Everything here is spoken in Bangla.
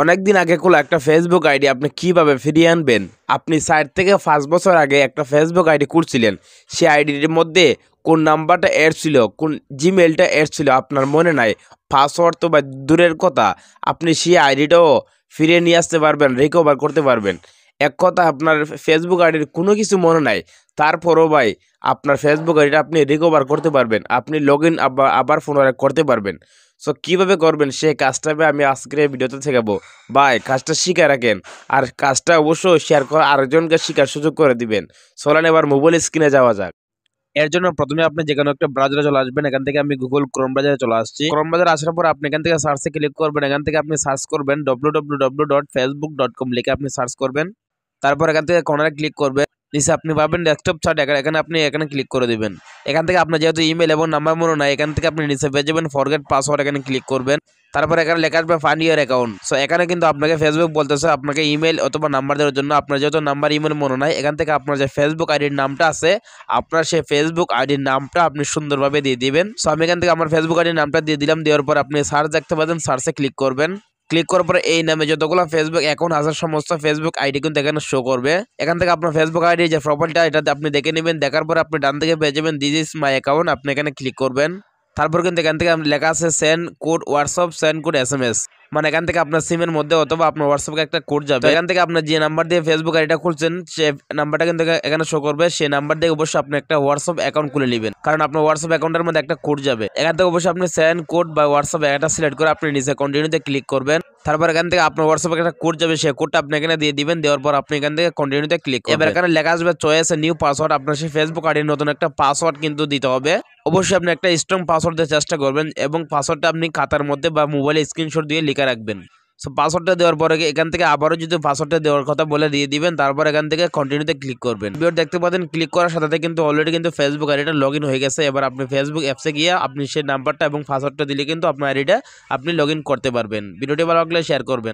অনেকদিন আগে খোলা একটা ফেসবুক আইডি আপনি কিভাবে ফিরিয়ে আনবেন? আপনি 4 থেকে 5 বছর আগে একটা ফেসবুক আইডি খুলছিলেন। সেই আইডির মধ্যে কোন নাম্বারটা এড ছিল, কোন জিমেইলটা এড ছিল আপনার মনে নাই। পাসওয়ার্ড তো বা দূরের কথা, আপনি সেই আইডিটাও ফিরিয়ে নিয়ে আসতে পারবেন, রিকভার করতে পারবেন। এক কথা আপনার ফেসবুক আইডির কোনো কিছু মনে নাই, তারপরও ভাই আপনার ফেসবুক আইডিটা আপনি রিকভার করতে পারবেন। আপনি লগইন আবার পুনরায় করতে পারবেন। সো কিভাবে করবেন সেই কাজটা আমি আজকের এই ভিডিওতে শেখাবো। ভাই কাজটা শিখে রাখেন, আর কাজটা অবশ্যই শেয়ার করে আরেকজনকে শিখার সুযোগ করে দিবেন। চলেন এবার মোবাইল স্ক্রিনে যাওয়া যাক। এর জন্য প্রথমে আপনি যেকোনো একটা ব্রাউজারে চলে আসবেন। এখান থেকে আমি গুগল ক্রোম ব্রাউজারে চলে আসছি। ক্রোম ব্রাউজারে আসার পর আপনি এখান থেকে সার্চে ক্লিক করবেন। এখান থেকে আপনি সার্চ করবেন www.facebook.com লিখে আপনি সার্চ করবেন। তারপর এখান থেকে কর্নারে ক্লিক করবেন। নিচে আপনি পাবেন ডেস্কটপ চার্ট, এখানে আপনি ক্লিক করে দিবেন। এখান থেকে আপনার যেহেতু ইমেল এবং নাম্বার মনে নাই, এখান থেকে আপনি নিচে পেয়ে যাবেন ফরগেট পাসওয়ার্ড, এখানে ক্লিক করবেন। তারপর এখানে লেখা আসবে ফাইন্ড ইওর অ্যাকাউন্ট। সো এখানে কিন্তু আপনাকে ফেসবুক বলতেছে আপনাকে ইমেল অথবা নাম্বার দেওয়ার জন্য। আপনার যেহেতু নাম্বার ইমেল মনে নাই, এখান থেকে আপনার যে ফেসবুক আইডির নামটা আছে, আপনার সেই ফেসবুক আইডির নামটা আপনি সুন্দরভাবে দিয়ে দিবেন। সো আমি এখান থেকে আমার ফেসবুক আইডির নামটা দিয়ে দিলাম। দেওয়ার পর আপনি সার্চ দেখতে পাবেন, সার্চে ক্লিক করবেন। ক্লিক করার পরে এই নামে যতগুলো ফেসবুক অ্যাকাউন্ট আছে সমস্ত ফেসবুক আইডি কিন্তু এখানে শো করবে। এখান থেকে আপনার ফেসবুক আইডি যে প্রোফাইলটা এটাতে আপনি দেখে নেবেন। দেখার পর আপনি ডান দিকে পেয়ে যাবেন দিস ইজ মাই অ্যাকাউন্ট, আপনি এখানে ক্লিক করবেন। তারপর কিন্তু এখান থেকে লেখা আছে send code WhatsApp, send code SMS। মানে এখান থেকে আপনার সিমের মধ্যে অথবা আপনার হোয়াটসঅ্যাপে একটা কোড যাবে। এখান থেকে আপনার যে নাম্বার দিয়ে ফেসবুক আইডিটা খুলছেন সে নাম্বারটা কিন্তু এখানে শো করবে। সেই নাম্বার দিয়ে অবশ্যই আপনি একটা হোয়াটসঅ্যাপ অ্যাকাউন্ট খুলে নেবেন, কারণ আপনার হোয়াটসঅ্যাপ অ্যাকাউন্টের মধ্যে একটা কোড যাবে। এখান থেকে অবশ্যই আপনি সেন্ড কোড বা হোয়াটসঅ্যাপ এটা সিলেক্ট করে আপনি নিচে কন্টিনিউতে ক্লিক করবেন। তারপর এখান থেকে আপনার হোয়াটসঅ্যাপে একটা কোড যাবে, সেই কোডটা আপনি এখানে দিয়ে দিবেন। দেওয়ার পর আপনি এখান থেকে কন্টিনিউতে ক্লিক করবেন। এবার এখানে লেখা আসবে চয়েস নিউ পাসওয়ার্ড। আপনার সেই ফেসবুক আইডির নতুন একটা পাসওয়ার্ড কিন্তু দিতে হবে। অবশ্যই আপনি একটা স্ট্রং পাসওয়ার্ড দিয়ে চেষ্টা করবেন এবং পাসওয়ার্ডটা আপনি খাতার মধ্যে বা মোবাইলে স্ক্রিনশট দিয়ে লিখে রাখবেন। সো পাসওয়ার্ডটা দেওয়ার পরে এখান থেকে আবারও যদি পাসওয়ার্ডটা দেওয়ার কথা বলে দিয়ে দিবেন। তারপর এখান থেকে কন্টিনিউতে ক্লিক করবেন। ভিডিও দেখতে পাচ্ছেন ক্লিক করার সাথে সাথে কিন্তু অলরেডি কিন্তু ফেসবুক আইডিটা লগইন হয়ে গেছে। এবার আপনি ফেসবুক অ্যাপসে গিয়ে আপনি সেই নাম্বারটা এবং পাসওয়ার্ডটা দিলে কিন্তু আপনার আইডিটা আপনি লগইন করতে পারবেন। ভিডিওটি ভালো লাগলে শেয়ার করবেন।